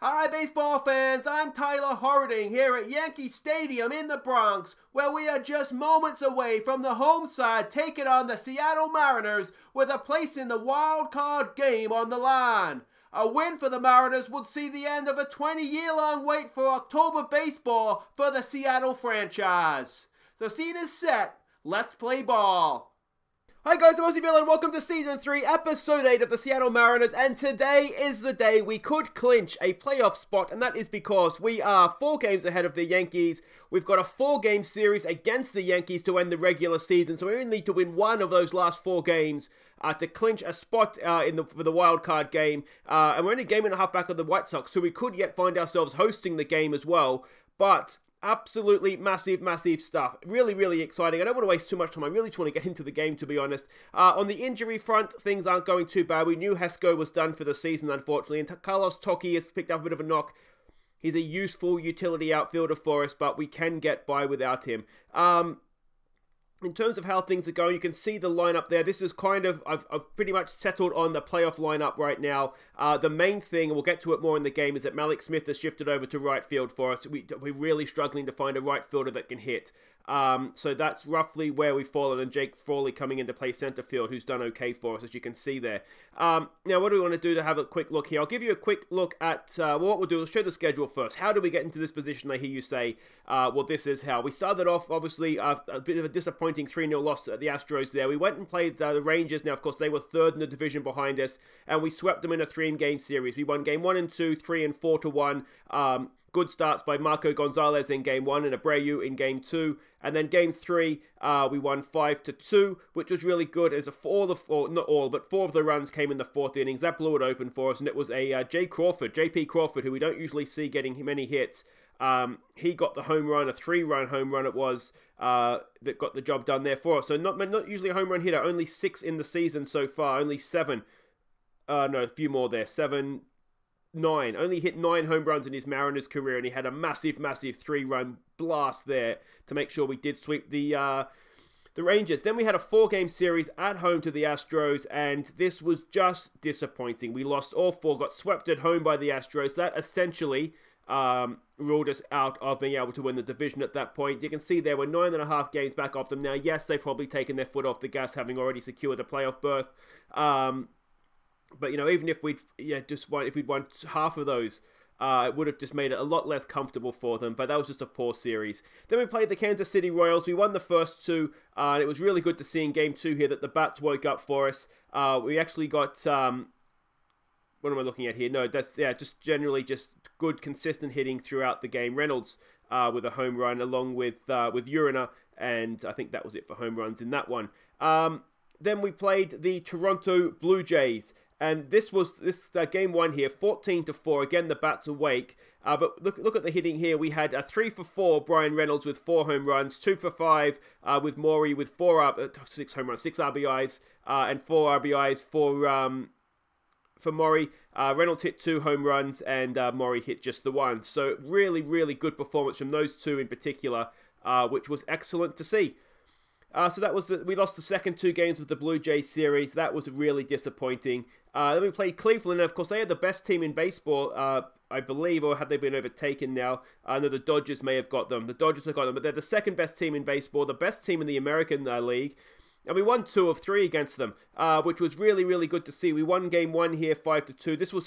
Hi baseball fans, I'm Tyler Harding here at Yankee Stadium in the Bronx, where we are just moments away from the home side taking on the Seattle Mariners with a place in the wild card game on the line. A win for the Mariners would see the end of a 20-year-long wait for October baseball for the Seattle franchise. The scene is set. Let's play ball. Hi guys, I'm Aussie and welcome to Season 3, Episode 8 of the Seattle Mariners, and today is the day we could clinch a playoff spot, and that is because we are 4 games ahead of the Yankees. We've got a 4-game series against the Yankees to end the regular season, so we only need to win one of those last 4 games to clinch a spot for the wild card game, and we're only a game and a half back of the White Sox, so we could yet find ourselves hosting the game as well, but absolutely massive stuff. Really exciting. I don't want to waste too much time. I really just want to get into the game, to be honest. On the injury front, things aren't going too bad. We knew Hesko was done for the season, unfortunately, and Carlos Toki has picked up a bit of a knock. He's a useful utility outfielder for us, but we can get by without him. In terms of how things are going, you can see the lineup there. This is kind of, I've pretty much settled on the playoff lineup right now. The main thing, and we'll get to it more in the game, is that Malik Smith has shifted over to right field for us. We're really struggling to find a right fielder that can hit. So that's roughly where we've fallen, and Jake Frawley coming in to play center field, who's done okay for us, as you can see there. Now, what do we want to do to have a quick look here? I'll give you a quick look at what we'll do. We'll show the schedule first. How do we get into this position, I hear you say? Well, this is how. We started off, obviously, a bit of a disappointing 3-0 loss at the Astros there. We went and played the Rangers. Now, of course, they were 3rd in the division behind us, and we swept them in a 3-game series. We won game 1 and 2, 3 and 4 to 1. Good starts by Marco Gonzales in game 1 and Abreu in game 2. And then game 3, we won 5-2, which was really good. As not all, but 4 of the runs came in the 4th innings. That blew it open for us, and it was a JP Crawford, who we don't usually see getting many hits. He got the home run, a 3-run home run it was, that got the job done there for us. So not usually a home run hitter, only 6 in the season so far, only 7. No, a few more there, 7... 9. Only hit 9 home runs in his Mariners career, and he had a massive 3-run blast there to make sure we did sweep the Rangers. Then we had a 4-game series at home to the Astros, and this was just disappointing. We lost all 4, got swept at home by the Astros. That essentially ruled us out of being able to win the division at that point. You can see there were 9.5 games back off them. Now, yes, they've probably taken their foot off the gas, having already secured a playoff berth. But, you know, even if we'd won half of those, it would have just made it a lot less comfortable for them. But that was just a poor series. Then we played the Kansas City Royals. We won the first 2, and it was really good to see in game 2 here that the bats woke up for us. We actually got, what am I looking at here? No, that's, just generally just good, consistent hitting throughout the game. Reynolds with a home run, along with Urena, and I think that was it for home runs in that one. Then we played the Toronto Blue Jays. And this was game 1 here, 14-4. Again, the bats awake. But look at the hitting here. We had a 3-for-4 Brian Reynolds with 4 home runs, 2-for-5 with Maury with 6 home runs, 6 RBIs, and 4 RBIs for Maury. Reynolds hit 2 home runs, and Maury hit just the 1. So really good performance from those 2 in particular, which was excellent to see. So that was we lost the second 2 games of the Blue Jays series. That was really disappointing. Then we played Cleveland, and of course they are the best team in baseball, I believe, or have they been overtaken now? No, the Dodgers may have got them. The Dodgers have got them, but they're the second best team in baseball, the best team in the American League. And we won 2 of 3 against them, which was really good to see. We won game 1 here, 5-2. This was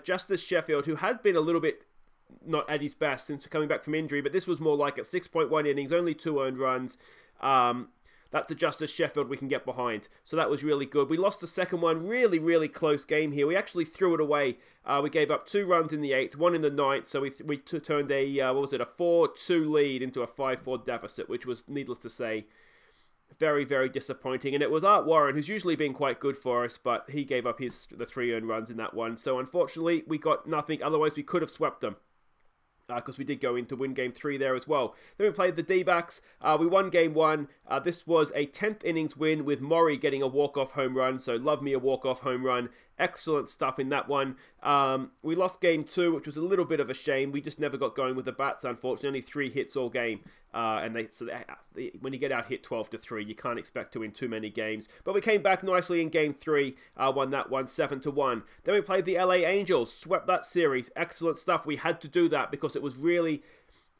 Justice Sheffield, who had been a little bit not at his best since coming back from injury, but this was more like a 6.1 innings, only 2 earned runs. That's a Justice Sheffield we can get behind. So that was really good. We lost the second one. Really close game here. We actually threw it away. We gave up 2 runs in the 8th, 1 in the 9th. So we turned a 4-2 lead into a 5-4 deficit, which was, needless to say, very disappointing. And it was Art Warren, who's usually been quite good for us, but he gave up the 3 earned runs in that one. So unfortunately, we got nothing. Otherwise, we could have swept them, because we did go in to win game 3 there as well. Then we played the D-backs. We won game 1. This was a 10th innings win with Maury getting a walk-off home run. So love me a walk-off home run. Excellent stuff in that one. We lost game 2, which was a little bit of a shame. We just never got going with the bats, unfortunately. Only 3 hits all game. When you get out hit 12-3, you can't expect to win too many games. But we came back nicely in game 3, won that one 7-1. Then we played the LA Angels, swept that series. Excellent stuff. We had to do that because it was really...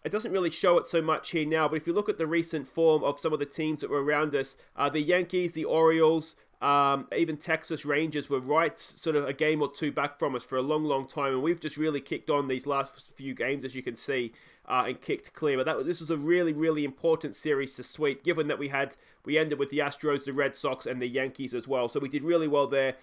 It doesn't really show it so much here now, but if you look at the recent form of some of the teams that were around us, the Yankees, the Orioles, even Texas Rangers were right sort of a game or 2 back from us for a long time, and we've just really kicked on these last few games, as you can see, and kicked clear. But this was a really important series to sweep, given that we ended with the Astros, the Red Sox, and the Yankees as well. So we did really well there.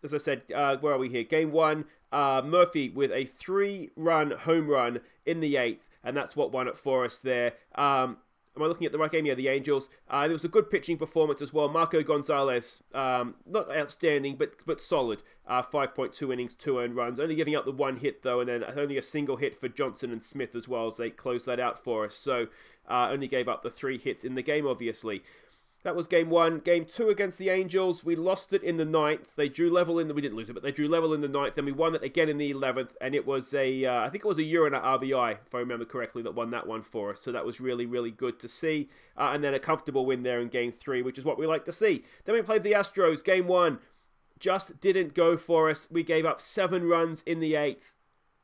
As I said, where are we here? Game 1, Murphy with a 3-run home run in the 8th, and that's what won it for us there. Am I looking at the right game? Yeah, the Angels. There was a good pitching performance as well. Marco Gonzales, not outstanding, but solid. 5.2 innings, 2 earned runs. Only giving up the 1 hit, though, and then only a single hit for Johnson and Smith as well, as they closed that out for us. So, only gave up the 3 hits in the game, obviously. That was game 1. Game 2 against the Angels, we lost it in the 9th. They drew level in we didn't lose it, but they drew level in the 9th. Then we won it again in the 11th, and it was I think it was a Uriner RBI, if I remember correctly, that won that one for us. So that was really good to see. And then a comfortable win there in game 3, which is what we like to see. Then we played the Astros. Game 1 just didn't go for us. We gave up 7 runs in the 8th.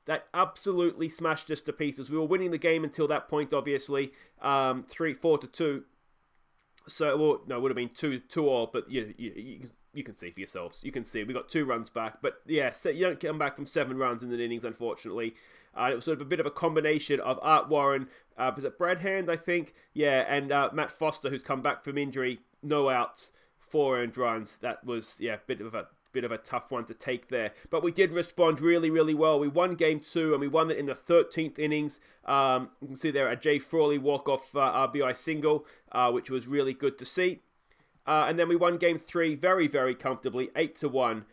That absolutely smashed us to pieces. We were winning the game until that point, obviously. 4-2. So, well, no, it would have been 2-2-all, but you can see for yourselves. You can see we got 2 runs back, but yeah, so you don't come back from 7 runs in the innings, unfortunately. It was sort of a bit of a combination of Art Warren, was it Brad Hand, I think? Yeah, and Matt Foster, who's come back from injury, no outs, 4 earned runs. That was, yeah, bit of a tough one to take there. But we did respond really well. We won game 2, and we won it in the 13th innings. You can see there a Jay Frawley walk-off RBI single, which was really good to see. And then we won game 3 very comfortably, 8-1,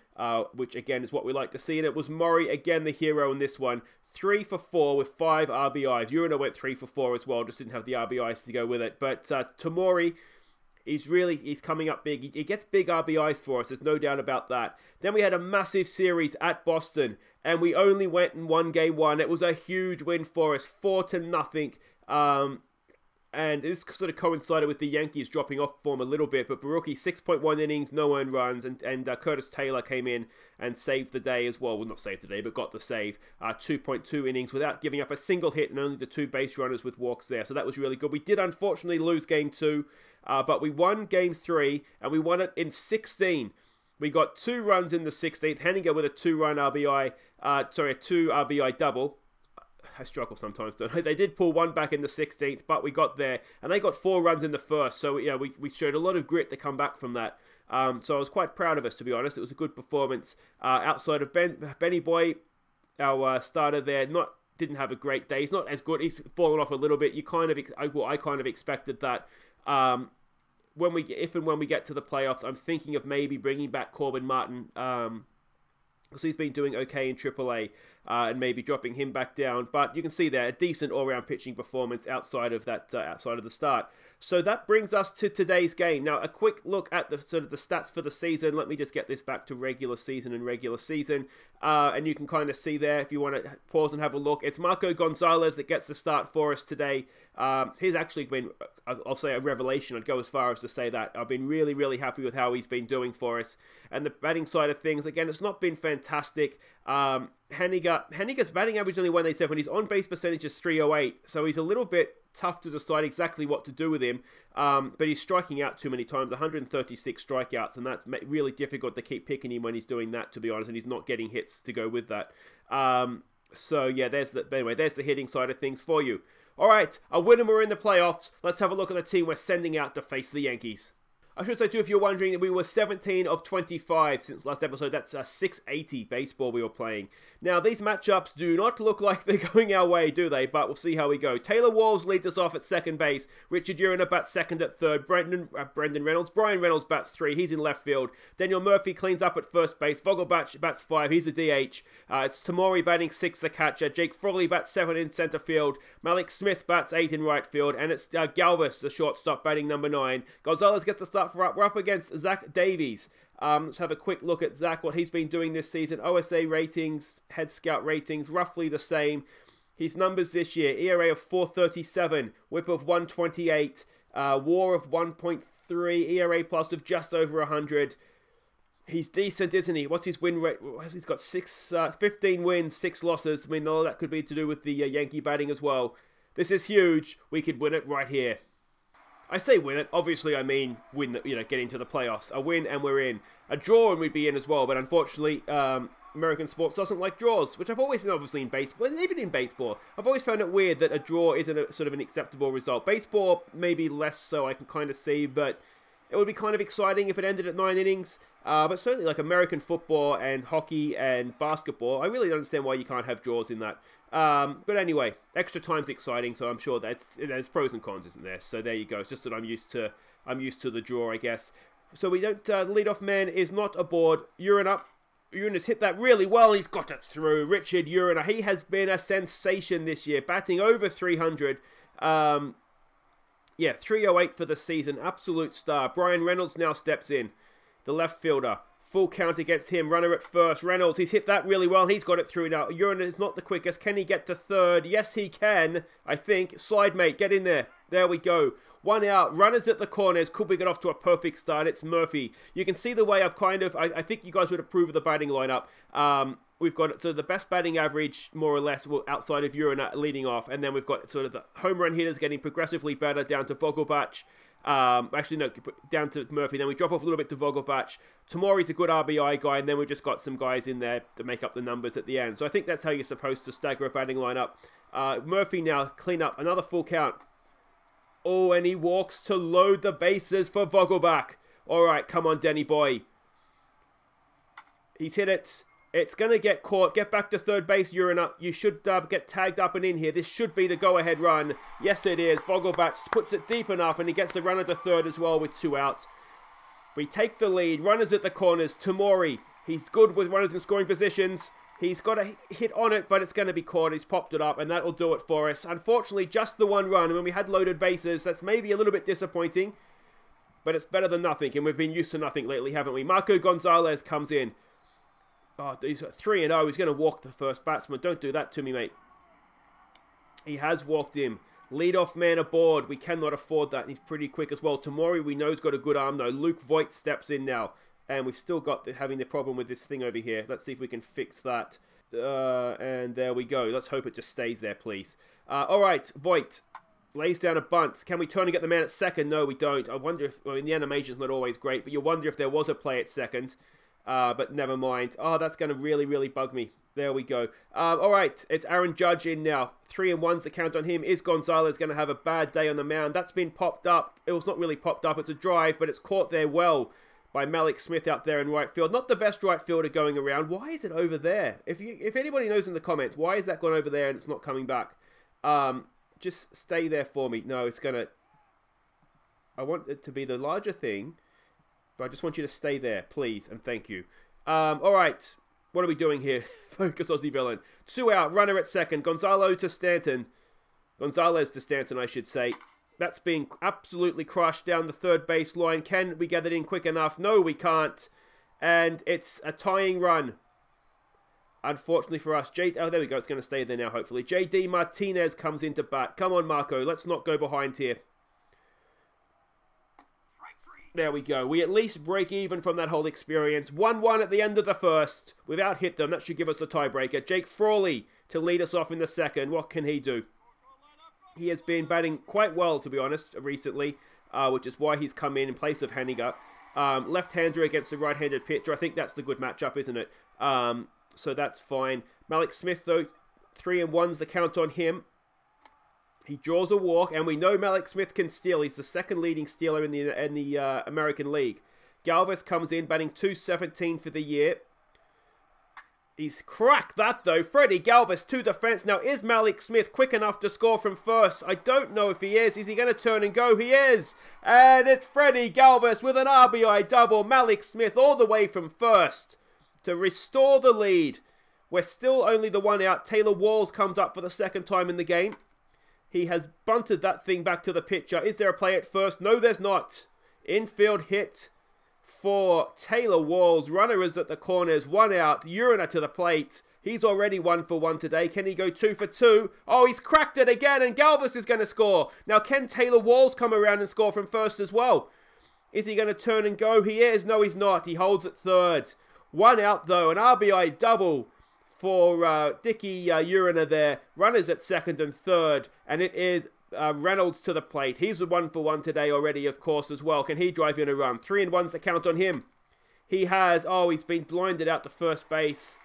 which again is what we like to see. And it was Murray, again the hero in this one. 3 for 4 with 5 RBIs. Uriner went 3 for 4 as well, just didn't have the RBIs to go with it. But Tamori... He's coming up big. He gets big RBIs for us. There's no doubt about that. Then we had a massive series at Boston, and we only went and won game 1. It was a huge win for us, 4-0. And this sort of coincided with the Yankees dropping off form a little bit. But Baruki, 6.1 innings, no earned runs, and Curtis Taylor came in and saved the day as well. Well, not saved the day, but got the save. 2.2 innings without giving up a single hit, and only the 2 base runners with walks there. So that was really good. We did unfortunately lose game 2. But we won game 3, and we won it in 16. We got 2 runs in the 16th. Henninger with a 2-run RBI, a 2 RBI double. I struggle sometimes, don't I? They did pull 1 back in the 16th, but we got there. And they got 4 runs in the first. So, yeah, we showed a lot of grit to come back from that. So I was quite proud of us, to be honest. It was a good performance. Outside of Benny Boy, our starter there, didn't have a great day. He's not as good. He's fallen off a little bit. I kind of expected that. If and when we get to the playoffs, I'm thinking of maybe bringing back Corbin Martin, because he's been doing okay in AAA, and maybe dropping him back down. But you can see there a decent all-round pitching performance outside of that, outside of the start. So that brings us to today's game. Now, a quick look at the sort of the stats for the season. Let me just get this back to regular season. And you can kind of see there, if you want to pause and have a look, it's Marco Gonzales that gets the start for us today. He's actually been, I'll say, a revelation. I'd go as far as to say that. I've been really happy with how he's been doing for us. And the batting side of things, again, it's not been fantastic. Henniger's batting average is only 187. His on-base percentage is 308. So he's a little bit tough to decide exactly what to do with him. But he's striking out too many times, 136 strikeouts, and that's really difficult to keep picking him when he's doing that, to be honest, and he's not getting hits to go with that. So yeah, there's the hitting side of things for you. All right, a winner, we're in the playoffs. Let's have a look at the team we're sending out to face the Yankees. I should say, too, if you're wondering, that we were 17 of 25 since last episode. That's 680 baseball we were playing. Now, these matchups do not look like they're going our way, do they? But we'll see how we go. Taylor Walls leads us off at second base. Richard Uriner bats second at third. Brian Reynolds bats 3. He's in left field. Daniel Murphy cleans up at first base. Vogelbach bats 5. He's a DH. It's Tamori batting 6, the catcher. Jake Frawley bats 7 in center field. Malik Smith bats 8 in right field. And it's Galvis, the shortstop, batting number 9. Gonzalez gets the start We're up against Zach Davies. Let's have a quick look at Zach, what he's been doing this season. OSA ratings, head scout ratings, roughly the same. His numbers this year: ERA of 4.37, WHIP of 1.28, WAR of 1.3, ERA plus of just over 100. He's decent, isn't he? What's his win rate? He's got 15 wins, 6 losses. I mean, all that could be to do with the Yankee batting as well. This is huge. We could win it right here. I say win it. Obviously, I mean win. Get into the playoffs. A win and we're in. A draw and we'd be in as well. But unfortunately, American sports doesn't like draws, which I've always been obviously in baseball. Even in baseball, I've always found it weird that a draw isn't a sort of an acceptable result. Baseball maybe less so. I can kind of see, but it would be kind of exciting if it ended at 9 innings. But certainly like American football and hockey and basketball, I really don't understand why you can't have draws in that. But anyway, extra time's exciting, so I'm sure there's pros and cons, isn't there? So there you go. It's just that I'm used to the draw, I guess. So we don't. The leadoff man is not aboard. Urin up. Urin has hit that really well. He's got it through. Richard Urin. He has been a sensation this year, batting over 300. Yeah, 308 for the season. Absolute star. Brian Reynolds now steps in. The left fielder. Full count against him. Runner at first. Reynolds, he's hit that really well. He's got it through now. Urin is not the quickest. Can he get to third? Yes, he can, I think. Slide, mate. Get in there. There we go. 1 out. Runners at the corners. Could we get off to a perfect start? It's Murphy. You can see the way I've kind of... I think you guys would approve of the batting lineup. We've got so the best batting average, more or less, outside of Urin leading off. And then we've got sort of the home run hitters getting progressively better down to Vogelbach. Actually, no, down to Murphy. Then we drop off a little bit to Vogelbach. Tamori's a good RBI guy. And then we've just got some guys in there to make up the numbers at the end. So I think that's how you're supposed to stagger a batting lineup. Murphy now clean up. Another full count. Oh, and he walks to load the bases for Vogelbach. All right, come on, Denny boy. He's hit it. It's going to get caught. Get back to third base, Urin up. You should get tagged up and in here. This should be the go-ahead run. Yes, it is. Vogelbach puts it deep enough, and he gets the runner to third as well with 2 outs. We take the lead. Runners at the corners. Tamori. He's good with runners in scoring positions. He's got a hit on it, but it's going to be caught. He's popped it up, and that'll do it for us. Unfortunately, just the 1 run. When we had loaded bases, that's maybe a little bit disappointing, but it's better than nothing, and we've been used to nothing lately, haven't we? Marco Gonzales comes in. Oh, he's at 3-0. He's going to walk the first batsman. Don't do that to me, mate. He has walked him. Leadoff man aboard. We cannot afford that. He's pretty quick as well. Tamori, we know, has got a good arm, though. Luke Voigt steps in now. And we've still got having the problem with this thing over here. Let's see if we can fix that. And there we go. Let's hope it just stays there, please. All right, Voigt lays down a bunt. Can we turn and get the man at second? No, we don't. I wonder if... I mean, the animation's not always great, but you wonder if there was a play at second. But never mind. Oh, that's going to really, really bug me. There we go. All right, it's Aaron Judge in now. 3-1's the count on him. Is Gonzales going to have a bad day on the mound? That's been popped up. It was not really popped up. It's a drive, but it's caught there well by Malik Smith out there in right field. Not the best right fielder going around. Why is it over there? If anybody knows in the comments, why is that gone over there and it's not coming back? Just stay there for me. No, it's going to... I want it to be the larger thing. But I just want you to stay there, please, and thank you. All right, what are we doing here? Focus, Aussie villain. 2 out, runner at second. Gonzales to Stanton, I should say. That's being absolutely crushed down the third base line. Can we get it in quick enough? No, we can't. And it's a tying run. Unfortunately for us. Oh, there we go. It's going to stay there now, hopefully. J.D. Martinez comes into bat. Come on, Marco. Let's not go behind here. There we go. We at least break even from that whole experience. 1-1 at the end of the first. Without hit them, that should give us the tiebreaker. Jake Frawley to lead us off in the second. What can he do? He has been batting quite well, to be honest, recently, which is why he's come in place of Haniger. Left-hander against the right-handed pitcher. I think that's the good matchup, isn't it? So that's fine. Malik Smith, though, 3-1's the count on him. He draws a walk, and we know Malik Smith can steal. He's the second leading stealer in the American League. Galvis comes in, batting .217 for the year. He's cracked that, though. Freddie Galvis to the fence. Now, is Malik Smith quick enough to score from first? I don't know if he is. Is he going to turn and go? He is. And it's Freddie Galvis with an RBI double. Malik Smith all the way from first to restore the lead. We're still only the 1 out. Taylor Walls comes up for the second time in the game. He has bunted that thing back to the pitcher. Is there a play at first? No, there's not. Infield hit for Taylor Walls. Runner is at the corners. 1 out. Uriner to the plate. He's already 1 for 1 today. Can he go 2 for 2? Oh, he's cracked it again, and Galvis is going to score. Now, can Taylor Walls come around and score from first as well? Is he going to turn and go? He is. No, he's not. He holds at third. 1 out, though. An RBI double for Dickie Uriner there. Runners at second and third. And it is Reynolds to the plate. He's 1 for 1 today already, of course, as well. Can he drive in a run? 3 and 1's the count on him. He has. Oh, he's been blinded out to first base.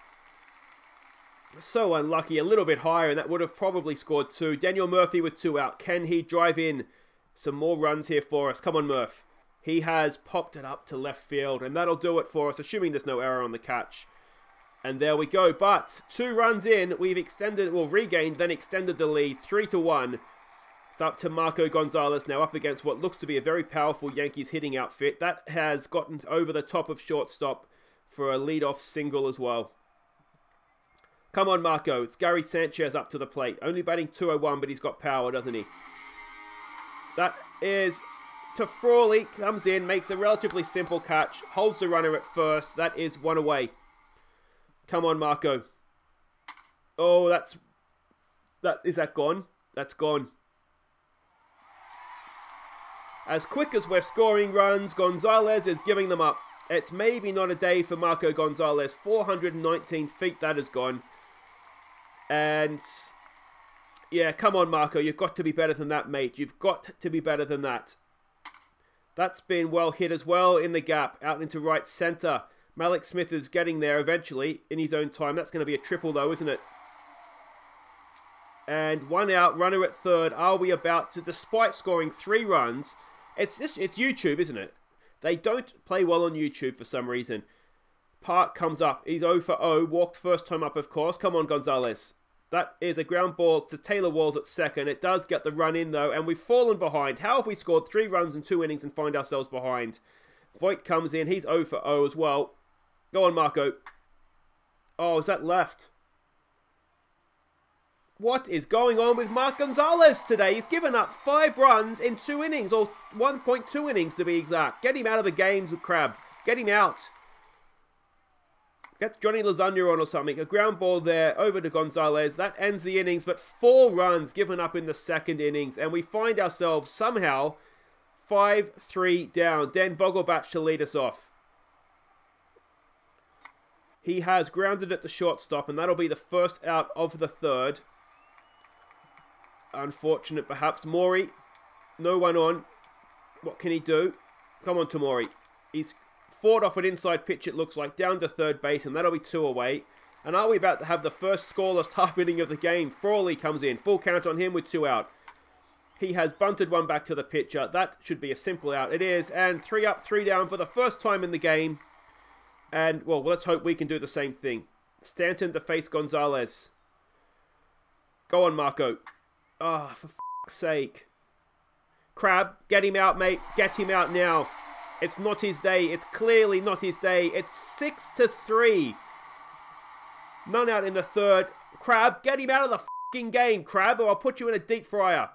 So unlucky. A little bit higher, and that would have probably scored 2. Daniel Murphy with 2 out. Can he drive in some more runs here for us? Come on, Murph. He has popped it up to left field, and that'll do it for us, assuming there's no error on the catch. And there we go. But 2 runs in, we've extended, well, regained, then extended the lead. 3 to 1. It's up to Marco Gonzales now, up against what looks to be a very powerful Yankees hitting outfit. That has gotten over the top of shortstop for a leadoff single as well. Come on, Marco. It's Gary Sanchez up to the plate. Only batting 201, but he's got power, doesn't he? That is to Frawley. Comes in, makes a relatively simple catch. Holds the runner at first. That is 1 away. Come on, Marco. Oh, is that gone? That's gone. As quick as we're scoring runs, Gonzales is giving them up. It's maybe not a day for Marco Gonzales. 419 feet, that is gone. And yeah, come on, Marco. You've got to be better than that, mate. You've got to be better than that. That's been well hit as well in the gap, out into right center. Malik Smith is getting there eventually in his own time. That's going to be a triple though, isn't it? And 1 out, runner at third. Are we about to, despite scoring 3 runs, it's YouTube, isn't it? They don't play well on YouTube for some reason. Park comes up. He's 0 for 0. Walked first time up, of course. Come on, Gonzales. That is a ground ball to Taylor Walls at second. It does get the run in, though, and we've fallen behind. How have we scored 3 runs in 2 innings and find ourselves behind? Voigt comes in. He's 0 for 0 as well. Go on, Marco. Oh, is that left? What is going on with Mark Gonzales today? He's given up 5 runs in 2 innings, or 1.2 innings to be exact. Get him out of the games with Crab. Get him out. Get Johnny Lasagna on or something. A ground ball there over to Gonzales. That ends the innings, but 4 runs given up in the second innings. And we find ourselves somehow 5-3 down. Dan Vogelbach to lead us off. He has grounded at the shortstop, and that'll be the first out of the third. Unfortunate, perhaps. Maury, no one on. What can he do? Come on, Tamori. He's fought off an inside pitch, it looks like, down to third base, and that'll be 2 away. And are we about to have the first scoreless half inning of the game? Frawley comes in. Full count on him with 2 out. He has bunted one back to the pitcher. That should be a simple out. It is. And 3 up, 3 down for the first time in the game. And, well, let's hope we can do the same thing. Stanton to face Gonzales. Go on, Marco. Ah, oh, for f***'s sake. Crab, get him out, mate. Get him out now. It's not his day. It's clearly not his day. It's 6-3. None out in the third. Crab, get him out of the f***ing game, Crab, or I'll put you in a deep fryer.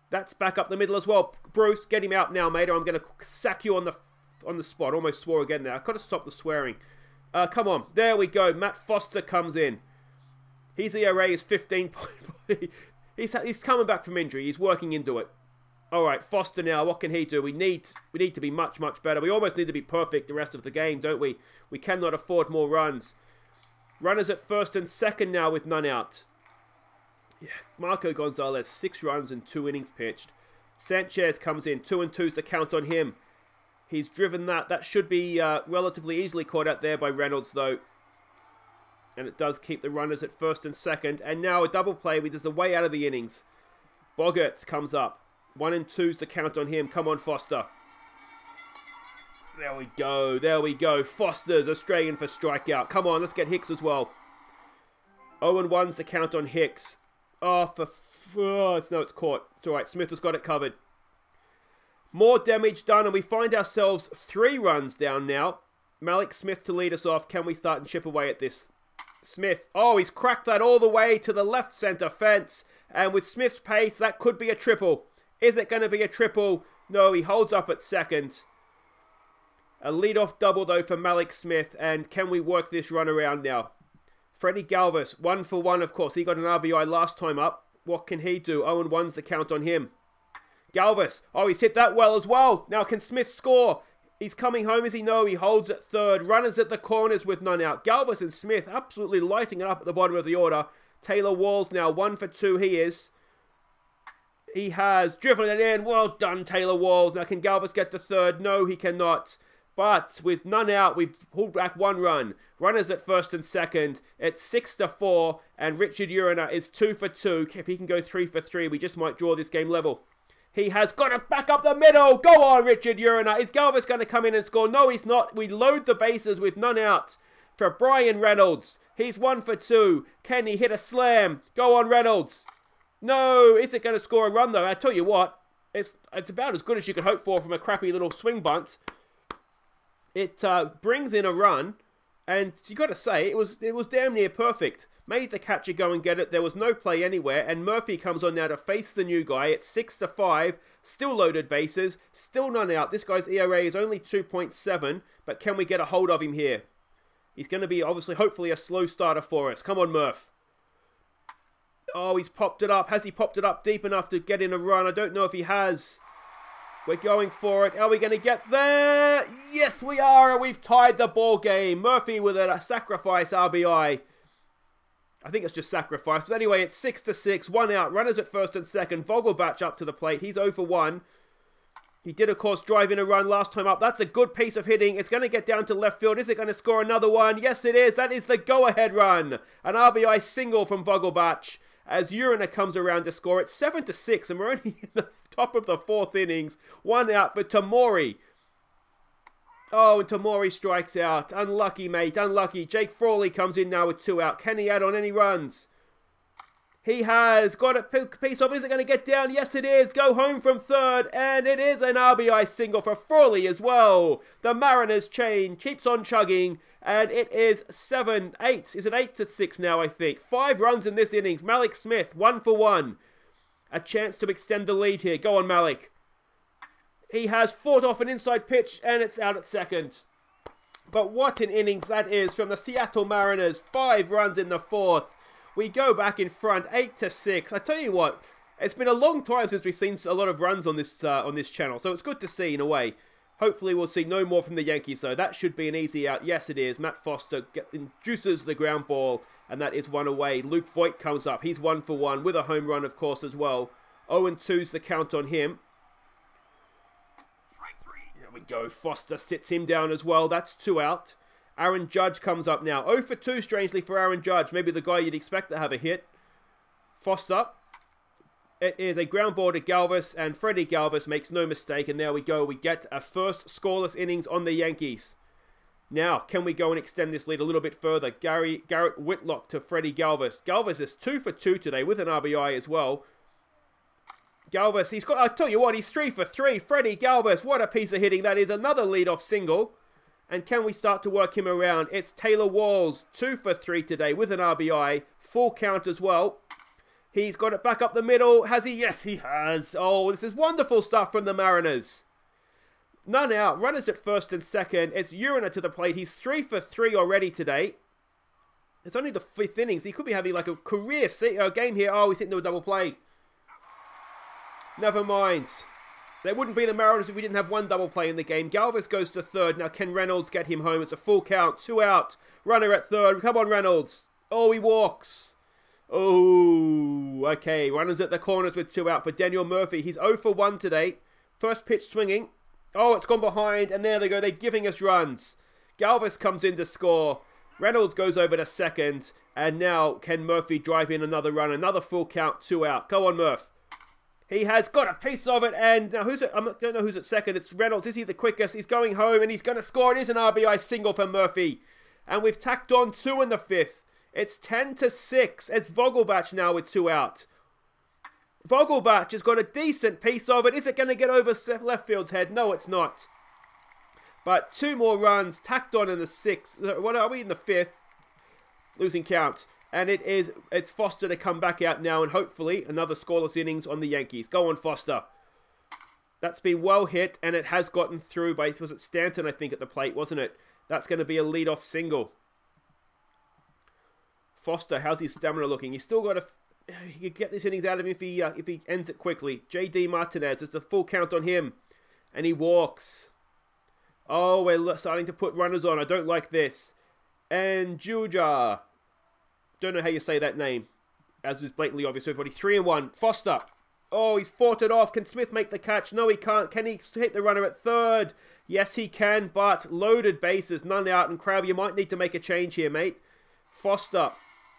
That's back up the middle as well. Bruce, get him out now, mate, or I'm going to sack you on the spot. Almost swore again there. I've got to stop the swearing. Come on. There we go. Matt Foster comes in. His ERA is 15.5. He's coming back from injury. He's working into it. All right, Foster now. What can he do? We need to be much, much better. We almost need to be perfect the rest of the game, don't we? We cannot afford more runs. Runners at first and second now with none out. Yeah, Marco Gonzales, 6 runs and 2 innings pitched. Sanchez comes in. 2 and 2's to count on him. He's driven that. That should be relatively easily caught out there by Reynolds, though. And it does keep the runners at first and second. And now a double play with us a way out of the innings. Boggarts comes up. 1 and 2's to count on him. Come on, Foster. There we go. There we go. Foster's Australian for strikeout. Come on, let's get Hicks as well. 0 and 1's to count on Hicks. Oh, it's caught. It's all right. Smith has got it covered. More damage done, and we find ourselves 3 runs down now. Malik Smith to lead us off. Can we start and chip away at this? Smith. Oh, he's cracked that all the way to the left center fence. And with Smith's pace, that could be a triple. Is it going to be a triple? No, he holds up at second. A leadoff double, though, for Malik Smith. And can we work this run around now? Freddie Galvis, 1 for 1, of course. He got an RBI last time up. What can he do? 0-1's the count on him. Galvis. Oh, he's hit that well as well. Now, can Smith score? He's coming home, is he? No, he holds at third. Runners at the corners with none out. Galvis and Smith absolutely lighting it up at the bottom of the order. Taylor Walls now 1 for 2 he is. He has driven it in. Well done, Taylor Walls. Now, can Galvis get to third? No, he cannot. But with none out, we've pulled back 1 run. Runners at first and second. It's 6-4. And Richard Urena is 2 for 2. If he can go 3 for 3, we just might draw this game level. He has got it back up the middle. Go on, Richard Urena. Is Galvis going to come in and score? No, he's not. We load the bases with none out for Brian Reynolds. He's 1 for 2. Can he hit a slam? Go on, Reynolds. No, is it going to score a run, though? I tell you what, it's about as good as you could hope for from a crappy little swing bunt. It brings in a run, and you got to say, it was damn near perfect. Made the catcher go and get it. There was no play anywhere, and Murphy comes on now to face the new guy. It's 6-5, still loaded bases, still none out. This guy's ERA is only 2.7, but can we get a hold of him here? He's going to be, obviously, hopefully a slow starter for us. Come on, Murph. Oh, he's popped it up. Has he popped it up deep enough to get in a run? I don't know if he has. We're going for it. Are we going to get there? Yes, we are. We've tied the ball game. Murphy with a sacrifice RBI. I think it's just sacrifice. But anyway, it's 6-6. 1 out. Runners at first and second. Vogelbach up to the plate. He's 0 for 1. He did, of course, drive in a run last time up. That's a good piece of hitting. It's going to get down to left field. Is it going to score another one? Yes, it is. That is the go-ahead run. An RBI single from Vogelbach as Urena comes around to score. It's 7-6, and we're only in the top of the 4th innings. 1 out for Tamori. Oh, and Tamori strikes out. Unlucky, mate. Unlucky. Jake Frawley comes in now with 2 out. Can he add on any runs? He has got a piece of it. Is it going to get down? Yes, it is. Go home from third. And it is an RBI single for Frawley as well. The Mariners chain keeps on chugging. And it is 7-8. Is it 8-6 now, I think? 5 runs in this innings. Malik Smith, 1 for 1. A chance to extend the lead here. Go on, Malik. He has fought off an inside pitch. And it's out at second. But what an innings that is from the Seattle Mariners. 5 runs in the 4th. We go back in front, 8-6. I tell you what, it's been a long time since we've seen a lot of runs on this channel, so it's good to see in a way. Hopefully we'll see no more from the Yankees, so that should be an easy out. Yes, it is. Matt Foster induces the ground ball, and that is 1 away. Luke Voigt comes up. He's 1 for 1 with a home run, of course, as well. 0-2's the count on him. Here we go. Foster sits him down as well. That's 2 out. Aaron Judge comes up now. 0 for 2, strangely, for Aaron Judge. Maybe the guy you'd expect to have a hit. Foster. It is a ground ball to Galvis, and Freddie Galvis makes no mistake. And there we go. We get a first scoreless innings on the Yankees. Now, can we go and extend this lead a little bit further? Garrett Whitlock to Freddie Galvis. Galvis is 2 for 2 today with an RBI as well. Galvis, he's got, I tell you what, he's 3 for 3. Freddie Galvis, what a piece of hitting. That is another leadoff single. And can we start to work him around? It's Taylor Walls, 2 for 3 today with an RBI. Full count as well. He's got it back up the middle. Has he? Yes, he has. Oh, this is wonderful stuff from the Mariners. None out. Runners at first and second. It's Urena to the plate. He's 3 for 3 already today. It's only the 5th innings. He could be having like a career game here. Oh, he's hitting a double play. Never mind. They wouldn't be the Mariners if we didn't have 1 double play in the game. Galvis goes to third. Now, can Reynolds get him home? It's a full count. 2 out. Runner at third. Come on, Reynolds. Oh, he walks. Oh, okay. Runners at the corners with 2 out for Daniel Murphy. He's 0 for 1 today. First pitch swinging. Oh, it's gone behind. And there they go. They're giving us runs. Galvis comes in to score. Reynolds goes over to second. And now, can Murphy drive in another run? Another full count. 2 out. Go on, Murph. He has got a piece of it, and now who's it? I don't know who's at second. It's Reynolds. Is he the quickest? He's going home, and he's going to score. It is an RBI single for Murphy. And we've tacked on 2 in the 5th. It's 10-6. It's Vogelbach now with 2 out. Vogelbach has got a decent piece of it. Is it going to get over left field's head? No, it's not. But 2 more runs tacked on in the 6th. What are we in the 5th? Losing count. And it's Foster to come back out now, and hopefully another scoreless innings on the Yankees. Go on, Foster. That's been well hit, and it has gotten through by, was it Stanton, I think, at the plate, wasn't it? That's going to be a leadoff single. Foster, how's his stamina looking? He's still got a... He could get this innings out of him if he ends it quickly. J.D. Martinez, it's a full count on him. And he walks. Oh, we're starting to put runners on. I don't like this. And Juja. Don't know how you say that name. As is blatantly obvious to everybody. 3-1. Foster. Oh, he's fought it off. Can Smith make the catch? No, he can't. Can he hit the runner at third? Yes, he can, but loaded bases. None out. And Crab, you might need to make a change here, mate. Foster.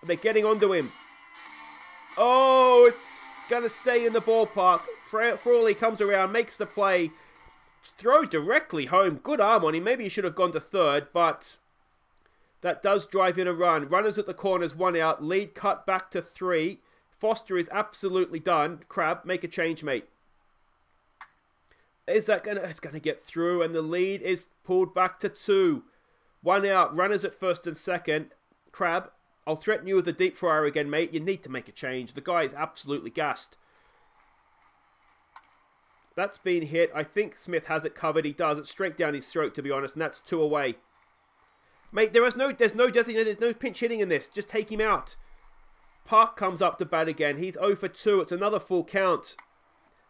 They're getting onto him. Oh, it's going to stay in the ballpark. Frawley comes around, makes the play. Throw directly home. Good arm on him. Maybe he should have gone to third, but that does drive in a run. Runners at the corners, 1 out. Lead cut back to 3. Foster is absolutely done. Crab, make a change, mate. Is that going to... It's going to get through, and the lead is pulled back to 2. 1 out. Runners at first and second. Crab, I'll threaten you with the deep fryer again, mate. You need to make a change. The guy is absolutely gassed. That's been hit. I think Smith has it covered. He does. It's straight down his throat, to be honest, and that's 2 away. Mate, there's no designated, no pinch hitting in this. Just take him out. Park comes up to bat again. He's 0 for 2. It's another full count.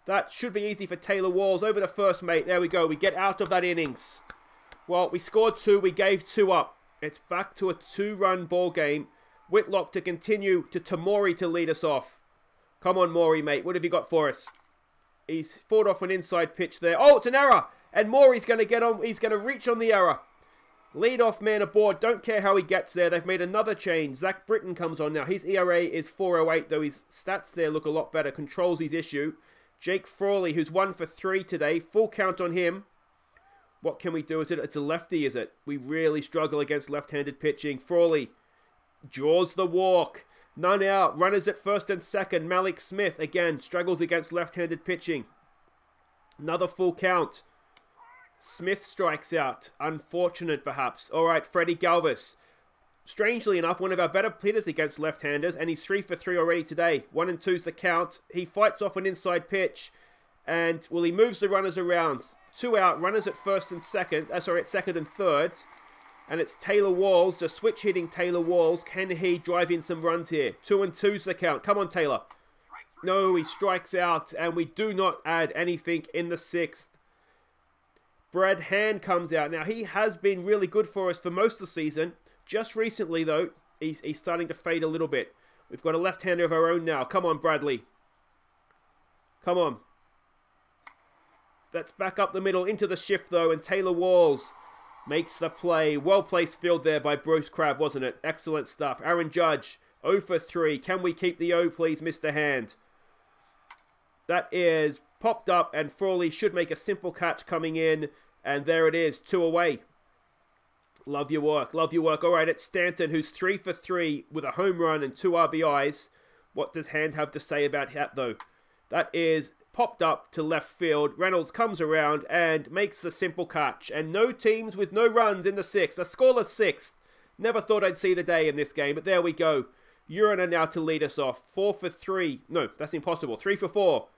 That should be easy for Taylor Walls. Over to first, mate. There we go. We get out of that innings. Well, we scored 2. We gave 2 up. It's back to a 2-run ball game. Whitlock to continue to Tamori to lead us off. Come on, Maury, mate. What have you got for us? He's fought off an inside pitch there. Oh, it's an error. And Maury's going to get on. He's going to reach on the error. Lead-off man aboard. Don't care how he gets there. They've made another change. Zach Britton comes on now. His ERA is 4.08, though his stats there look a lot better. Controls his issue. Jake Frawley, who's 1 for 3 today. Full count on him. What can we do? It's a lefty, is it? We really struggle against left-handed pitching. Frawley draws the walk. None out. Runners at first and second. Malik Smith, again, struggles against left-handed pitching. Another full count. Smith strikes out. Unfortunate, perhaps. All right, Freddie Galvis. Strangely enough, one of our better hitters against left-handers, and he's 3 for 3 already today. 1 and 2's the count. He fights off an inside pitch, and, well, he moves the runners around. 2 out. Runners at first and second. At second and third. And it's Taylor Walls, just switch hitting Taylor Walls. Can he drive in some runs here? 2 and 2's the count. Come on, Taylor. No, he strikes out, and we do not add anything in the 6th. Brad Hand comes out. Now, he has been really good for us for most of the season. Just recently, though, he's starting to fade a little bit. We've got a left-hander of our own now. Come on, Bradley. Come on. That's back up the middle into the shift, though, and Taylor Walls makes the play. Well-placed field there by Bruce Crabb, wasn't it? Excellent stuff. Aaron Judge, 0 for 3. Can we keep the O, please, Mr. Hand? That is popped up, and Frawley should make a simple catch coming in. And there it is, 2 away. Love your work, love your work. All right, it's Stanton, who's 3 for 3 with a home run and 2 RBIs. What does Hand have to say about that, though? That is popped up to left field. Reynolds comes around and makes the simple catch. And no teams with no runs in the 6th. A scoreless 6th. Never thought I'd see the day in this game, but there we go. Uriner now to lead us off. 4 for 3. No, that's impossible. 3 for 4.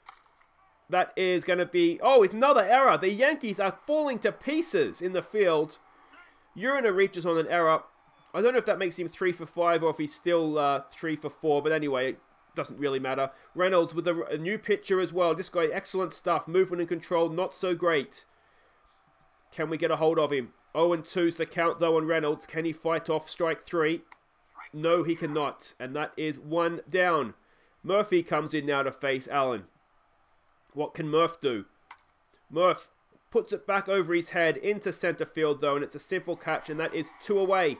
That is going to be... Oh, it's another error. The Yankees are falling to pieces in the field. Uriner reaches on an error. I don't know if that makes him 3 for 5 or if he's still 3 for 4. But anyway, it doesn't really matter. Reynolds with a new pitcher as well. This guy, excellent stuff. Movement and control, not so great. Can we get a hold of him? 0 and 2's the count, though, on Reynolds. Can he fight off strike 3? No, he cannot. And that is 1 down. Murphy comes in now to face Allen. What can Murph do? Murph puts it back over his head into center field, though, and it's a simple catch, and that is 2 away.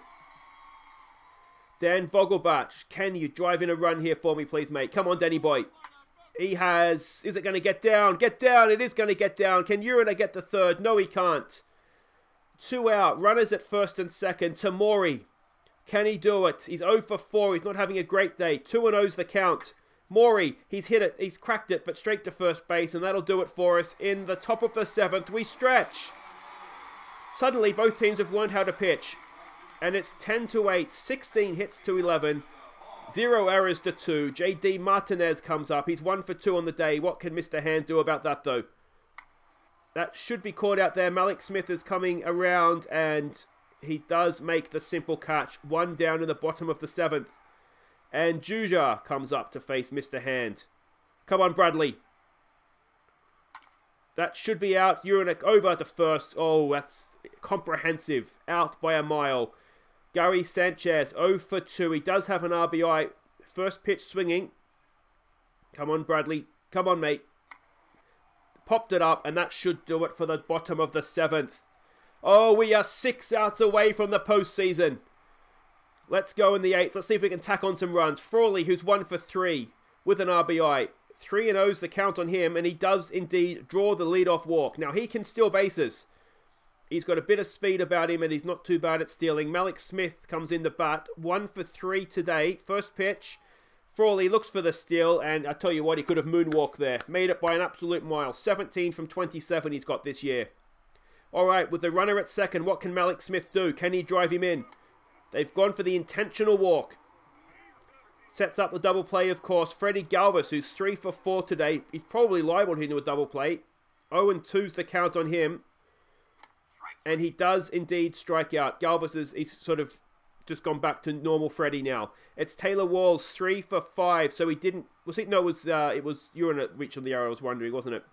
Dan Vogelbach, can you drive in a run here for me, please, mate? Come on, Danny boy. He has... Is it going to get down? Get down! It is going to get down. Can Uriner get the third? No, he can't. 2 out. Runners at first and second. Tamori. Can he do it? He's 0 for 4. He's not having a great day. 2 and 0's the count. Maury, he's hit it, he's cracked it, but straight to first base, and that'll do it for us. In the top of the 7th, we stretch. Suddenly, both teams have learned how to pitch. And it's 10 to 8, 16 hits to 11, 0 errors to 2. J.D. Martinez comes up. He's 1 for 2 on the day. What can Mr. Hand do about that, though? That should be caught out there. Malik Smith is coming around, and he does make the simple catch. 1 down in the bottom of the 7th. And Juja comes up to face Mr. Hand. Come on, Bradley. That should be out. Urinek over to first. Oh, that's comprehensive. Out by a mile. Gary Sanchez, 0 for 2. He does have an RBI. First pitch swinging. Come on, Bradley. Come on, mate. Popped it up, and that should do it for the bottom of the 7th. Oh, we are 6 outs away from the postseason. Let's go in the 8th. Let's see if we can tack on some runs. Frawley, who's 1 for 3 with an RBI. 3-0's the count on him, and he does indeed draw the leadoff walk. Now, he can steal bases. He's got a bit of speed about him, and he's not too bad at stealing. Malik Smith comes in the bat. 1 for 3 today. First pitch. Frawley looks for the steal, and I tell you what, he could have moonwalked there. Made it by an absolute mile. 17 from 27 he's got this year. All right, with the runner at second, what can Malik Smith do? Can he drive him in? They've gone for the intentional walk. Sets up the double play, of course. Freddie Galvis, who's 3 for 4 today. He's probably liable to do a double play. 0-2's the count on him. And he does indeed strike out. Galvis he's sort of just gone back to normal Freddie now. It's Taylor Walls, 3 for 5. So he didn't... Was it? No, it was Urinek reach on the arrow, I was wondering, wasn't it?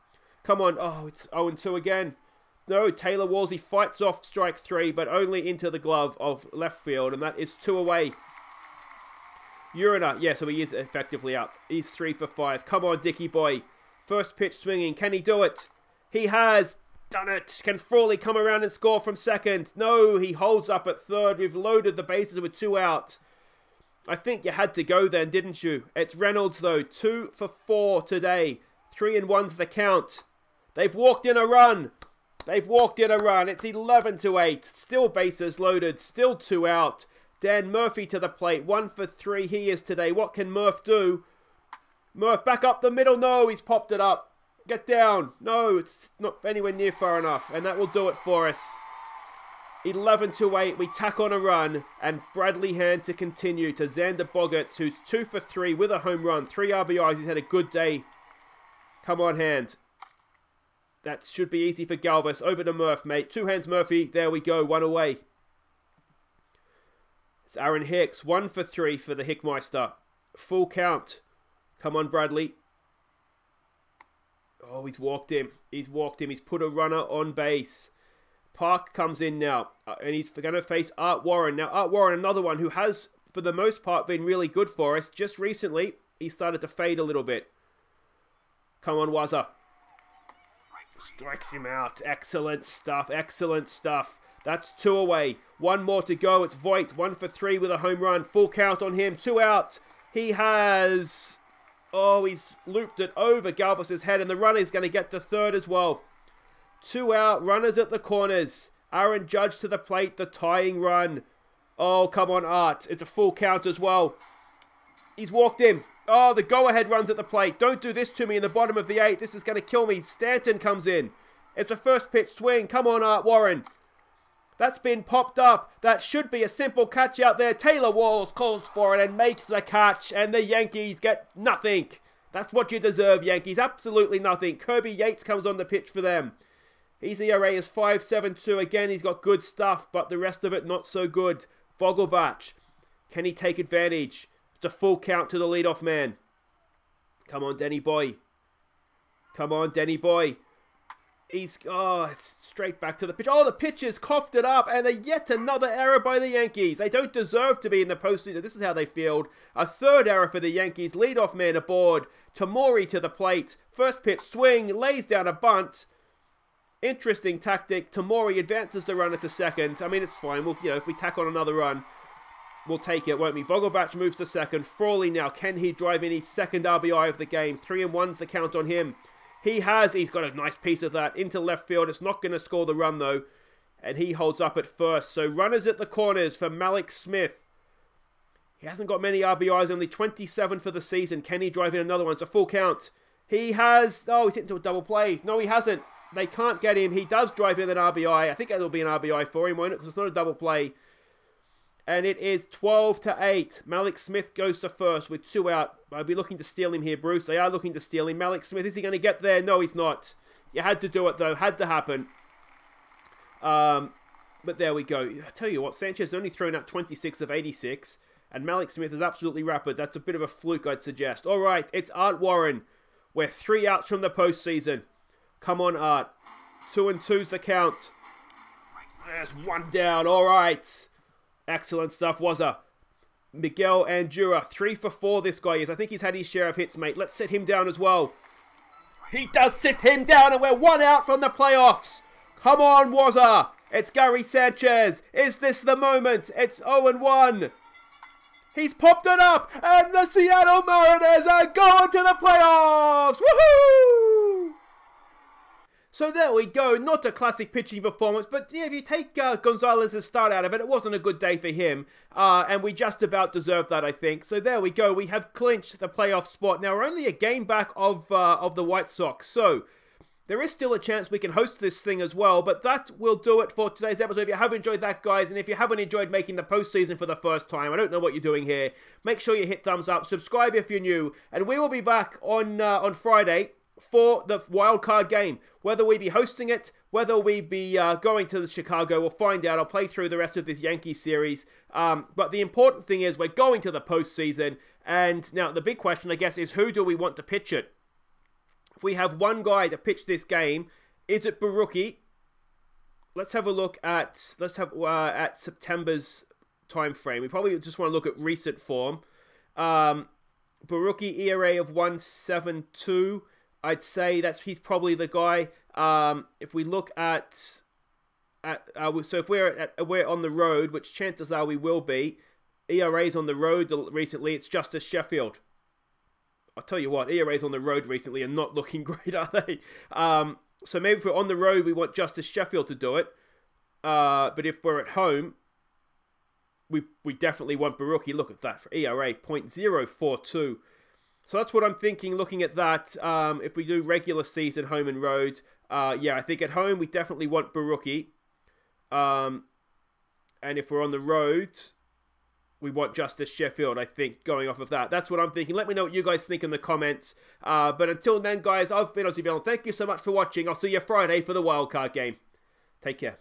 Come on. Oh, it's 0-2 again. No, Taylor Walls, he fights off strike 3, but only into the glove of left field. And that is 2 away. Urinek, yeah, so he is effectively out. He's 3 for 5. Come on, Dickie boy. First pitch swinging. Can he do it? He has done it. Can Frawley come around and score from second? No, he holds up at third. We've loaded the bases with 2 out. I think you had to go then, didn't you? It's Reynolds, though. 2 for 4 today. 3-1's the count. They've walked in a run. They've walked in a run. It's 11-8. Still bases loaded. Still 2 out. Dan Murphy to the plate. 1 for 3 he is today. What can Murph do? Murph back up the middle. No, he's popped it up. Get down. No, it's not anywhere near far enough. And that will do it for us. 11-8. We tack on a run. And Bradley Hand to continue to Xander Bogaerts, who's 2 for 3 with a home run. 3 RBIs. He's had a good day. Come on, Hand. That should be easy for Galvis. Over to Murph, mate. 2 hands, Murphy. There we go. 1 away. It's Aaron Hicks. 1 for 3 for the Hickmeister. Full count. Come on, Bradley. Oh, he's walked him. He's walked him. He's put a runner on base. Park comes in now. And he's going to face Art Warren. Now, Art Warren, another one who has, for the most part, been really good for us. Just recently, he started to fade a little bit. Come on, Wazza. Strikes him out. Excellent stuff. Excellent stuff. That's 2 away. 1 more to go. It's Voigt. 1 for 3 with a home run. Full count on him. 2 out. He has... Oh, he's looped it over Galvis's head, and the runner is going to get to third as well. 2 out. Runners at the corners. Aaron Judge to the plate. The tying run. Oh, come on, Art. It's a full count as well. He's walked him. Oh, the go-ahead runs at the plate. Don't do this to me in the bottom of the 8th. This is going to kill me. Stanton comes in. It's a first pitch swing. Come on, Art Warren. That's been popped up. That should be a simple catch out there. Taylor Walls calls for it and makes the catch. And the Yankees get nothing. That's what you deserve, Yankees. Absolutely nothing. Kirby Yates comes on the pitch for them. His ERA is 5.72. Again, he's got good stuff, but the rest of it not so good. Vogelbach. Can he take advantage? It's a full count to the leadoff man. Come on, Denny boy. Come on, Denny boy. It's straight back to the pitch. Oh, the pitchers coughed it up, and yet another error by the Yankees. They don't deserve to be in the postseason. This is how they field. A third error for the Yankees. Leadoff man aboard. Tamori to the plate. First pitch swing. Lays down a bunt. Interesting tactic. Tamori advances the runner to second. I mean, it's fine. We'll, if we tack on another run, we'll take it, won't we? Vogelbach moves to second. Frawley now. Can he drive in his second RBI of the game? 3-1's the count on him. He's got a nice piece of that into left field. It's not going to score the run, though. And he holds up at first. So runners at the corners for Malik Smith. He hasn't got many RBIs, only 27 for the season. Can he drive in another one? It's a full count. He has... Oh, he's hit into a double play. No, he hasn't. They can't get him. He does drive in an RBI. I think that'll be an RBI for him, won't it? Because it's not a double play. And it is 12-8. Malik Smith goes to first with 2 out. I'll be looking to steal him here, Bruce. They are looking to steal him. Malik Smith, is he going to get there? No, he's not. You had to do it, though. Had to happen. But there we go. I tell you what, Sanchez has only thrown out 26 of 86. And Malik Smith is absolutely rapid. That's a bit of a fluke, I'd suggest. All right, it's Art Warren. We're 3 outs from the postseason. Come on, Art. 2-2's the count. There's 1 down. All right. Excellent stuff, Wazza. Miguel Andura, 3 for 4 this guy is. I think he's had his share of hits, mate. Let's sit him down as well. He does sit him down, and we're 1 out from the playoffs. Come on, Wazza. It's Gary Sanchez. Is this the moment? It's 0-1. He's popped it up, and the Seattle Mariners are going to the playoffs! Woohoo! So there we go. Not a classic pitching performance, but yeah, if you take Gonzales' start out of it, it wasn't a good day for him, and we just about deserved that, I think. So there we go. We have clinched the playoff spot. Now, we're only a game back of the White Sox, so there is still a chance we can host this thing as well, but that will do it for today's episode. If you have enjoyed that, guys, and if you haven't enjoyed making the postseason for the first time, I don't know what you're doing here, make sure you hit thumbs up, subscribe if you're new, and we will be back on Friday for the wild card game. Whether we be hosting it, whether we be going to Chicago, we'll find out. I'll play through the rest of this Yankee series, but the important thing is we're going to the postseason, and now the big question, I guess, is who do we want to pitch it? If we have one guy to pitch this game, is it Baruki? Let's have a look at September's time frame. We probably just want to look at recent form. Baruki ERA of 1.72. I'd say he's probably the guy. If we look at so if we're on the road, which chances are we will be, ERA's on the road recently. It's Justice Sheffield. I'll tell you what, ERAs on the road recently are not looking great, are they? So maybe if we're on the road, we want Justice Sheffield to do it. But if we're at home, we definitely want Baruki. Look at that for ERA, 0.042. So that's what I'm thinking, looking at that. If we do regular season, home and road, yeah, I think at home, we definitely want Baruki. And if we're on the road, we want Justice Sheffield, I think, going off of that. That's what I'm thinking. Let me know what you guys think in the comments. But until then, guys, I've been Aussie. Thank you so much for watching. I'll see you Friday for the wildcard game. Take care.